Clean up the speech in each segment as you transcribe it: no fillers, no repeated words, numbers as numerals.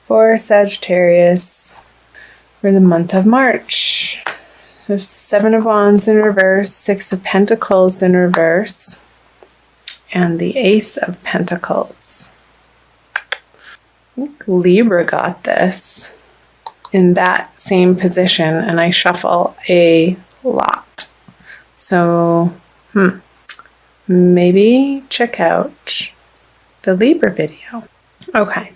for Sagittarius for the month of March. So 7 of Wands in reverse, 6 of Pentacles in reverse, and the Ace of Pentacles. I think Libra got this in that same position, and I shuffle a lot. So, maybe check out the Libra video. Okay.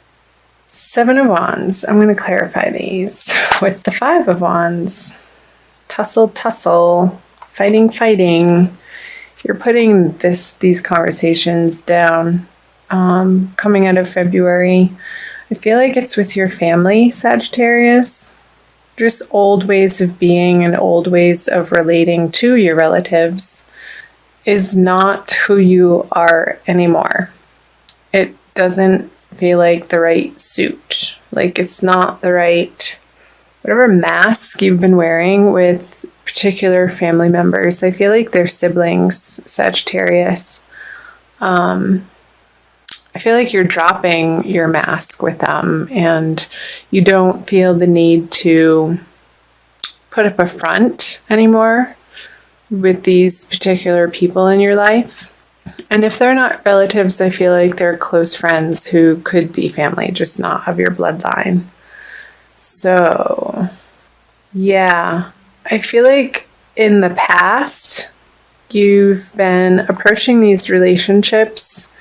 7 of Wands. I'm going to clarify these with the 5 of Wands. Tussle, fighting. You're putting these conversations down. Coming out of February, I feel like it's with your family, Sagittarius. Just old ways of being and old ways of relating to your relatives is not who you are anymore. It doesn't feel like the right suit. Like it's not the right, whatever mask you've been wearing with particular family members. I feel like they're siblings, Sagittarius. I feel like you're dropping your mask with them and you don't feel the need to put up a front anymore with these particular people in your life. And if they're not relatives, I feel like they're close friends who could be family, just not of your bloodline. So, yeah, I feel like in the past, you've been approaching these relationships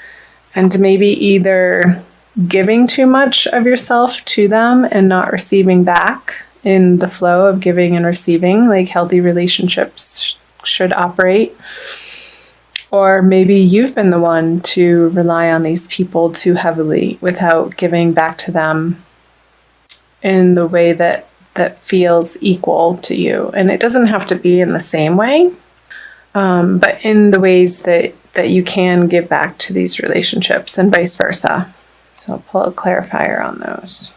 and maybe either giving too much of yourself to them and not receiving back in the flow of giving and receiving, like healthy relationships should operate. Or maybe you've been the one to rely on these people too heavily without giving back to them in the way that feels equal to you. And it doesn't have to be in the same way, but in the ways that you can give back to these relationships and vice versa. So I'll pull a clarifier on those.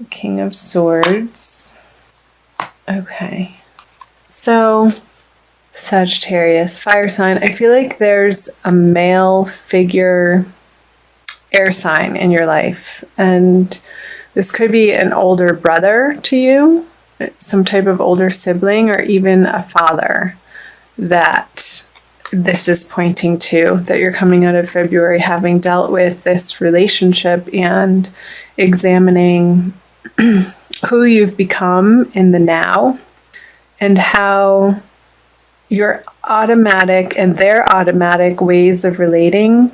King of Swords. Okay. So Sagittarius, fire sign. I feel like there's a male figure air sign in your life. And this could be an older brother to you, some type of older sibling, or even a father that this is pointing to, that you're coming out of February having dealt with this relationship and examining who you've become in the now and how your automatic and their automatic ways of relating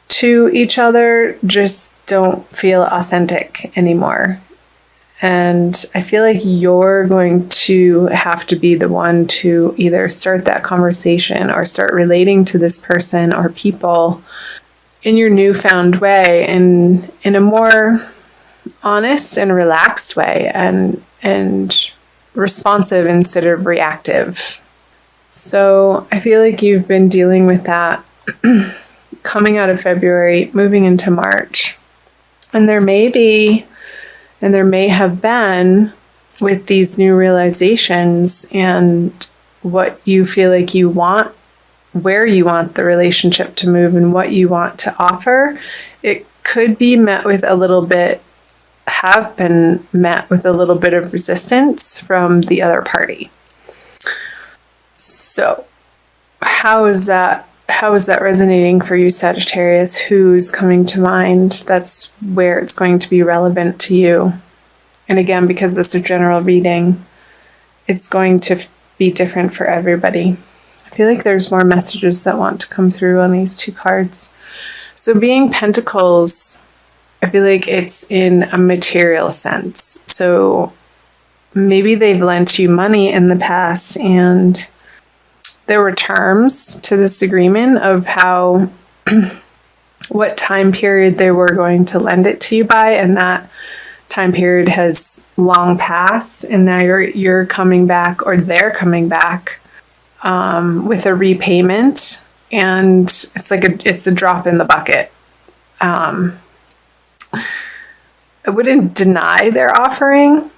to each other just don't feel authentic anymore. And I feel like you're going to have to be the one to either start that conversation or start relating to this person or people in your newfound way and in a more honest and relaxed way and responsive instead of reactive. So I feel like you've been dealing with that coming out of February, moving into March. And there may have been, with these new realizations and what you feel like you want, where you want the relationship to move and what you want to offer, it could be met with a little bit, have been met with a little bit of resistance from the other party. So how is that resonating for you, Sagittarius? Who's coming to mind? That's where it's going to be relevant to you. And again, because it's a general reading, it's going to be different for everybody. I feel like there's more messages that want to come through on these two cards. So being Pentacles, I feel like it's in a material sense. So maybe they've lent you money in the past and there were terms to this agreement of how, what time period they were going to lend it to you by, and that time period has long passed, and now you're coming back, or they're coming back with a repayment, and it's a drop in the bucket. I wouldn't deny their offering.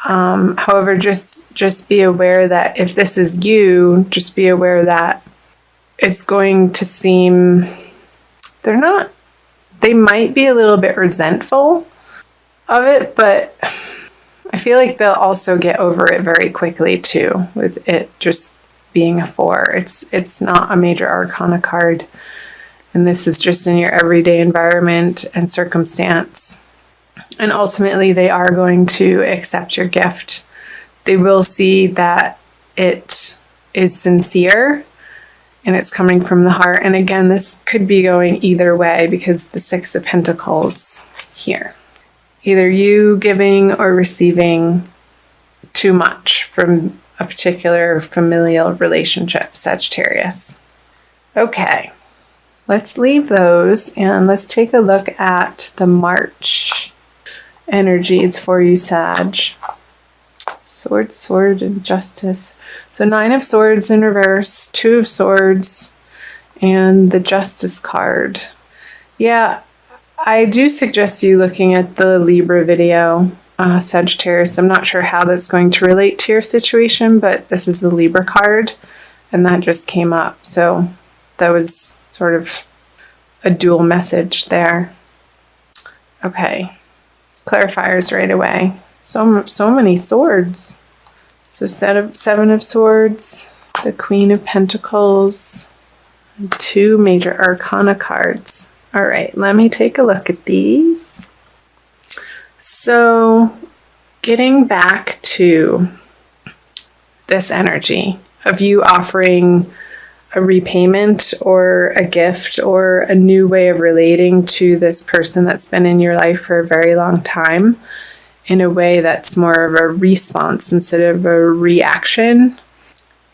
However, just be aware that if this is you, just be aware that it's going to seem, they might be a little bit resentful of it, but I feel like they'll also get over it very quickly too, with it just being a 4. It's not a major arcana card, and this is just in your everyday environment and circumstance. And ultimately, they are going to accept your gift. They will see that it is sincere and it's coming from the heart. And again, this could be going either way because the 6 of Pentacles here. Either you giving or receiving too much from a particular familial relationship, Sagittarius. Okay, let's leave those and let's take a look at the March energies for you, Sag. Sword, sword, and justice. So 9 of Swords in reverse, 2 of Swords, and the Justice card. Yeah, I do suggest you looking at the Libra video, Sagittarius. I'm not sure how that's going to relate to your situation, but this is the Libra card, and that just came up. So that was sort of a dual message there. Okay, clarifiers right away. So many swords. So 7 of Swords, the Queen of Pentacles, and 2 major arcana cards. All right, let me take a look at these. So getting back to this energy of you offering a repayment or a gift or a new way of relating to this person that's been in your life for a very long time in a way that's more of a response instead of a reaction,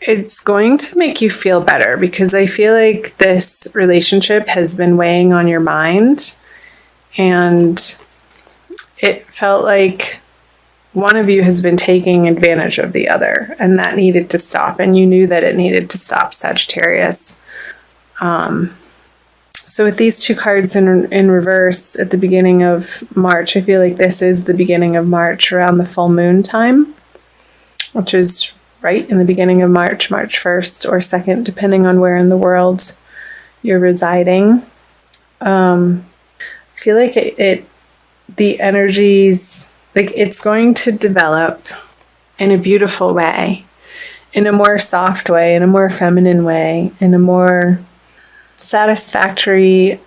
it's going to make you feel better because I feel like this relationship has been weighing on your mind and it felt like one of you has been taking advantage of the other and that needed to stop, and you knew that it needed to stop, Sagittarius. So with these 2 cards in reverse at the beginning of March, I feel like this is the beginning of March around the full moon time, which is right in the beginning of March, March 1st or 2nd, depending on where in the world you're residing. I feel like the energies, like it's going to develop in a beautiful way, in a more soft way, in a more feminine way, in a more satisfactory,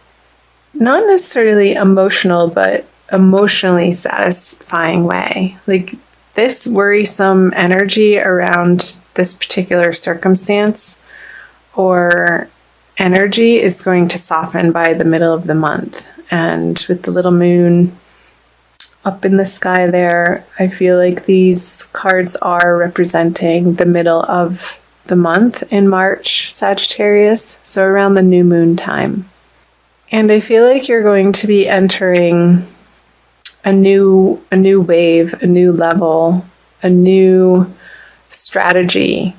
not necessarily emotional, but emotionally satisfying way. Like this worrisome energy around this particular circumstance or energy is going to soften by the middle of the month. And with the little moon up in the sky there, I feel like these cards are representing the middle of the month in March, Sagittarius, so around the new moon time. And I feel like you're going to be entering a new wave, a new level, a new strategy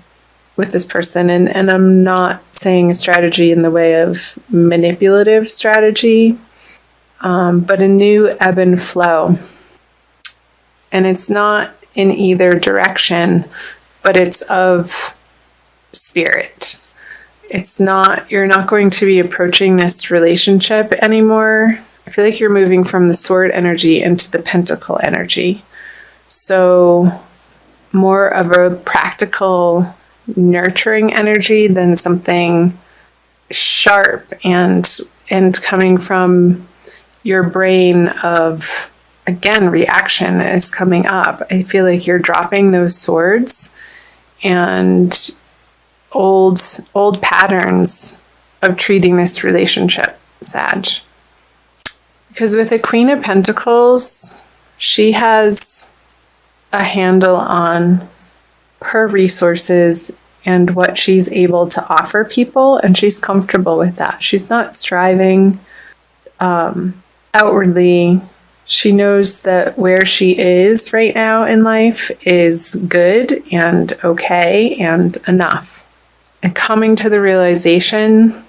with this person. And I'm not saying a strategy in the way of manipulative strategy, but a new ebb and flow. And it's not in either direction, but it's of spirit. It's not, you're not going to be approaching this relationship anymore. I feel like you're moving from the sword energy into the pentacle energy. So more of a practical, nurturing energy than something sharp and coming from your brain of, again, reaction is coming up. I feel like you're dropping those swords and old patterns of treating this relationship, Sag. Because with the Queen of Pentacles, she has a handle on her resources and what she's able to offer people, and she's comfortable with that. She's not striving outwardly. She knows that where she is right now in life is good and okay and enough. And coming to the realization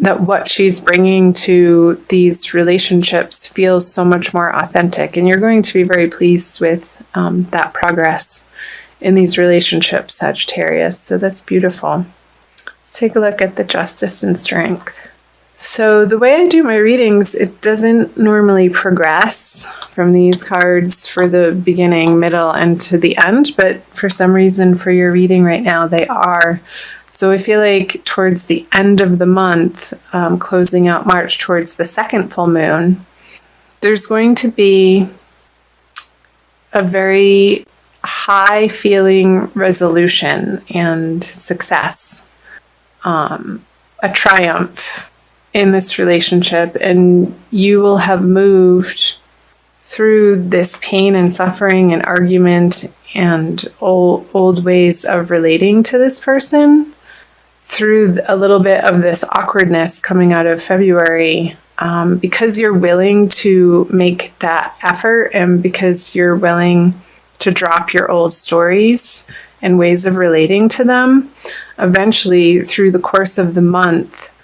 that what she's bringing to these relationships feels so much more authentic. And you're going to be very pleased with that progress in these relationships, Sagittarius. So that's beautiful. Let's take a look at the Justice and Strength. So the way I do my readings, it doesn't normally progress from these cards for the beginning, middle, and to the end, but for some reason for your reading right now, they are. So I feel like towards the end of the month, closing out March towards the second full moon, there's going to be a very high feeling resolution and success, a triumph in this relationship, and you will have moved through this pain and suffering and argument and old ways of relating to this person through a little bit of this awkwardness coming out of February, because you're willing to make that effort and because you're willing to drop your old stories and ways of relating to them. Eventually, through the course of the month,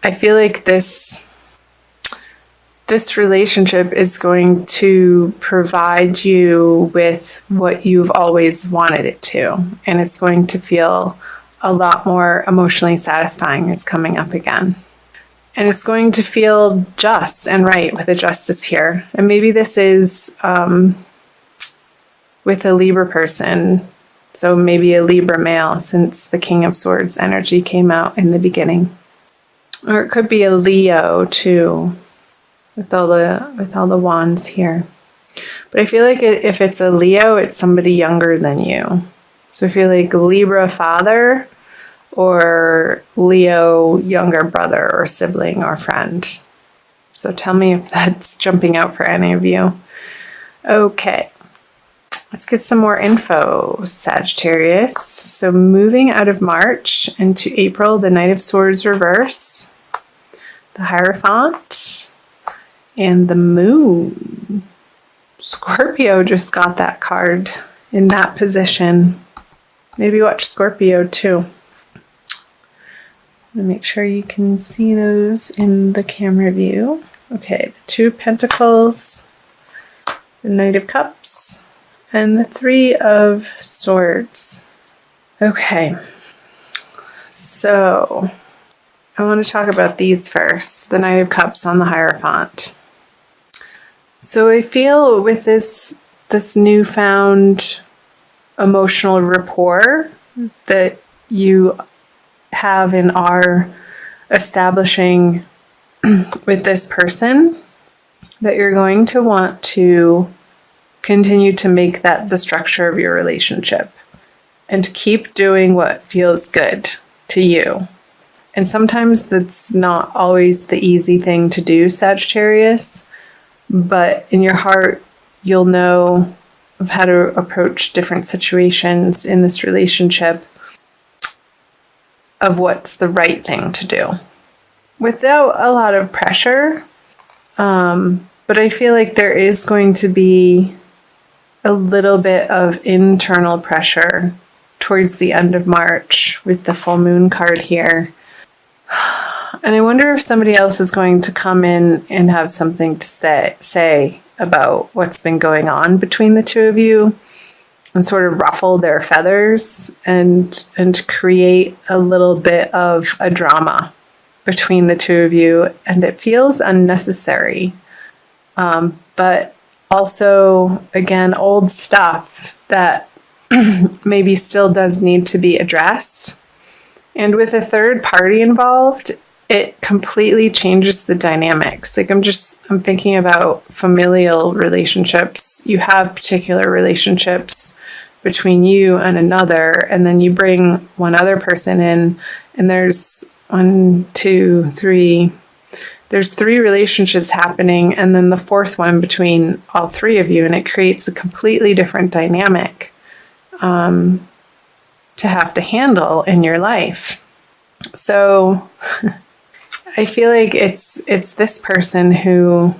I feel like this relationship is going to provide you with what you've always wanted it to. And it's going to feel a lot more emotionally satisfying is coming up again. And it's going to feel just and right with a justice here. And maybe this is with a Libra person. So maybe a Libra male, since the King of Swords energy came out in the beginning. Or it could be a Leo too, with all the wands here. But I feel like if it's a Leo, it's somebody younger than you. So I feel like Libra father or Leo younger brother or sibling or friend. So tell me if that's jumping out for any of you. Okay. Let's get some more info, Sagittarius. So moving out of March into April, the Knight of Swords reverse, the Hierophant, and the Moon. Scorpio just got that card in that position. Maybe watch Scorpio too. Make sure you can see those in the camera view. Okay, the Two of Pentacles, the Knight of Cups, and the Three of Swords. Okay, so I want to talk about these first. The Knight of Cups on the Hierophant. So I feel with this newfound emotional rapport that you have and are establishing with this person, that you're going to want to continue to make that the structure of your relationship and to keep doing what feels good to you. And sometimes that's not always the easy thing to do, Sagittarius, but in your heart, you'll know of how to approach different situations in this relationship of what's the right thing to do without a lot of pressure. But I feel like there is going to be a little bit of internal pressure towards the end of March with the full moon card here. And I wonder if somebody else is going to come in and have something to say about what's been going on between the two of you and sort of ruffle their feathers and create a little bit of a drama between the two of you. And it feels unnecessary. But also, again, old stuff that maybe still does need to be addressed. And with a third party involved, it completely changes the dynamics. Like I'm thinking about familial relationships. You have particular relationships between you and another, and then you bring one other person in, and there's there's three relationships happening, and then the fourth one between all three of you, and it creates a completely different dynamic to have to handle in your life. So I feel like it's this person who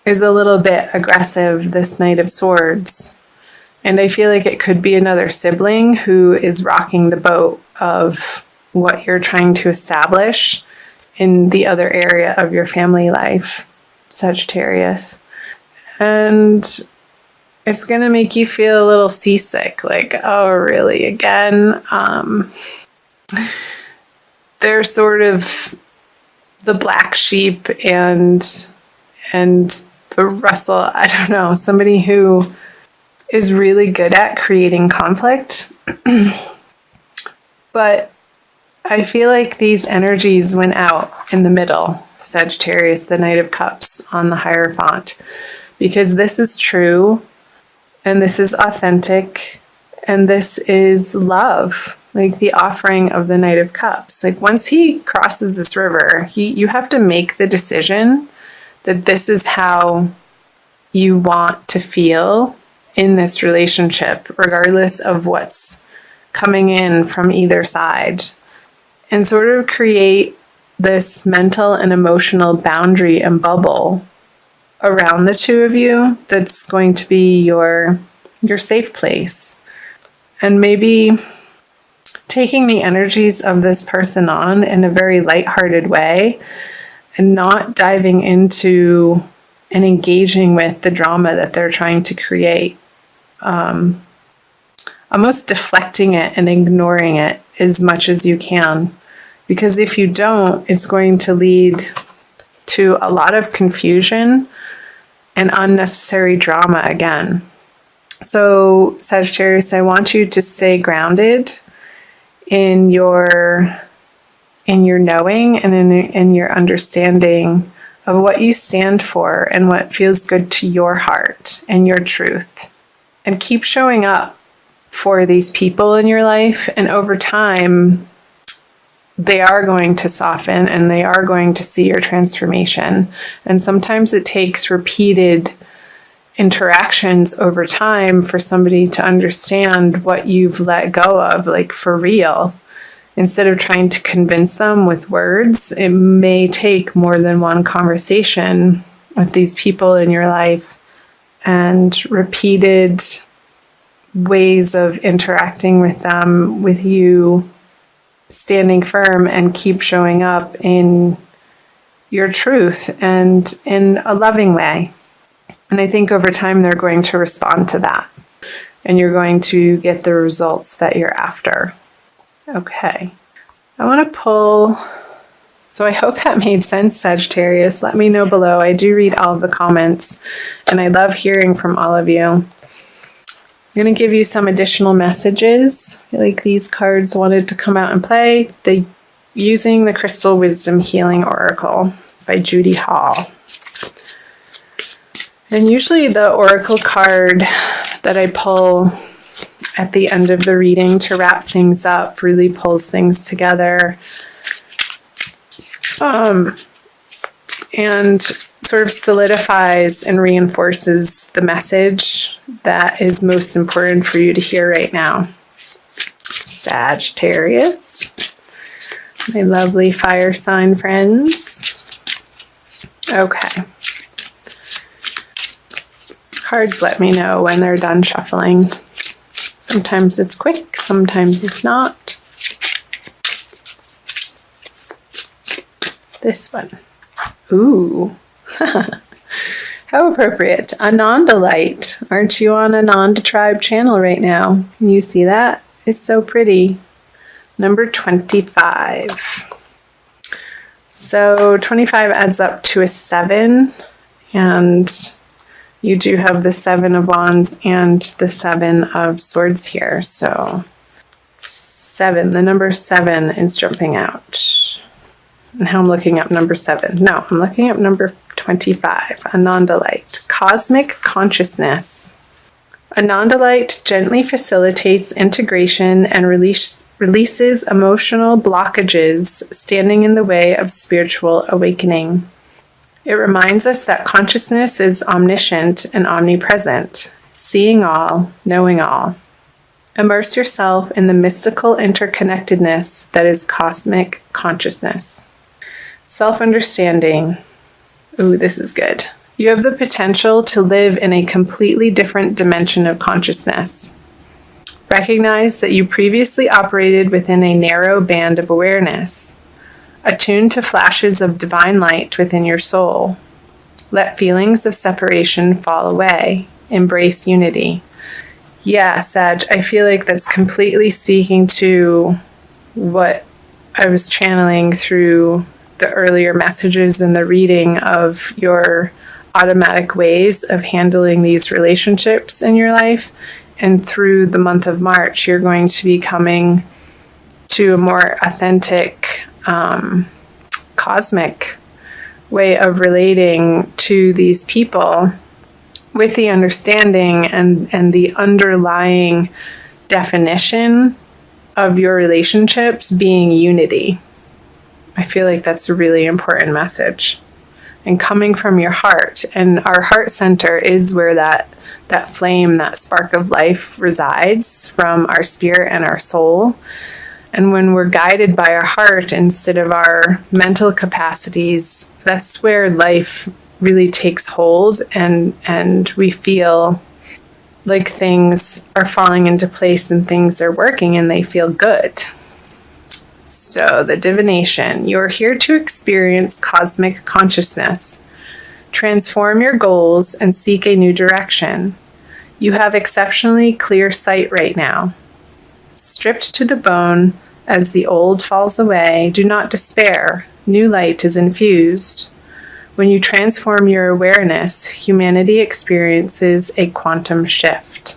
is a little bit aggressive, this Knight of Swords. And I feel like it could be another sibling who is rocking the boat of what you're trying to establish in the other area of your family life, Sagittarius. And it's going to make you feel a little seasick, like, oh, really, again? They're sort of the black sheep and the Russell, I don't know, somebody who is really good at creating conflict. But I feel like these energies went out in the middle, Sagittarius, the Knight of Cups on the Hierophant, because this is true and this is authentic and this is love, like the offering of the Knight of Cups. Like once he crosses this river, you have to make the decision that this is how you want to feel in this relationship, regardless of what's coming in from either side, and sort of create this mental and emotional boundary and bubble around the two of you that's going to be your safe place. And maybe taking the energies of this person on in a very lighthearted way and not diving into and engaging with the drama that they're trying to create. Almost deflecting it and ignoring it as much as you can. Because if you don't, it's going to lead to a lot of confusion and unnecessary drama again. So, Sagittarius, I want you to stay grounded in your knowing and in your understanding of what you stand for and what feels good to your heart and your truth. And keep showing up for these people in your life, and over time they are going to soften and they are going to see your transformation. And sometimes it takes repeated interactions over time for somebody to understand what you've let go of, like for real. Instead of trying to convince them with words, it may take more than one conversation with these people in your life and repeated ways of interacting with them, with you standing firm and keep showing up in your truth and in a loving way. And I think over time they're going to respond to that and you're going to get the results that you're after. Okay. I want to pull, so I hope that made sense, Sagittarius. Let me know below. I do read all of the comments and I love hearing from all of you. I'm going to give you some additional messages. I feel like these cards wanted to come out and play. Using the Crystal Wisdom Healing Oracle by Judy Hall. And usually the oracle card that I pull at the end of the reading to wrap things up really pulls things together. And sort of solidifies and reinforces the message that is most important for you to hear right now. Sagittarius, my lovely fire sign friends. Okay. Cards let me know when they're done shuffling. Sometimes it's quick, sometimes it's not. This one. Ooh. How appropriate. Anandalite. Aren't you on Ananda Tribe channel right now? Can you see that? It's so pretty. Number 25. So 25 adds up to a 7. And you do have the 7 of Wands and the 7 of Swords here. So 7. The number 7 is jumping out. And how I'm looking up number 7. No, I'm looking up number 25. Anandalite. Cosmic consciousness. Anandalite gently facilitates integration and releases emotional blockages standing in the way of spiritual awakening. It reminds us that consciousness is omniscient and omnipresent, seeing all, knowing all. Immerse yourself in the mystical interconnectedness that is cosmic consciousness. Self-understanding. Ooh, this is good. You have the potential to live in a completely different dimension of consciousness. Recognize that you previously operated within a narrow band of awareness. Attune to flashes of divine light within your soul. Let feelings of separation fall away. Embrace unity. Yeah, Sag, I feel like that's completely speaking to what I was channeling through the earlier messages and the reading of your automatic ways of handling these relationships in your life. And through the month of March, you're going to be coming to a more authentic, cosmic way of relating to these people, with the understanding and the underlying definition of your relationships being unity. I feel like that's a really important message. And coming from your heart. And our heart center is where that flame, that spark of life resides, from our spirit and our soul. And when we're guided by our heart instead of our mental capacities, that's where life really takes hold, and we feel like things are falling into place and things are working and they feel good. So the divination, you're here to experience cosmic consciousness, transform your goals, and seek a new direction. You have exceptionally clear sight right now. Stripped to the bone as the old falls away, do not despair. New light is infused. When you transform your awareness, humanity experiences a quantum shift.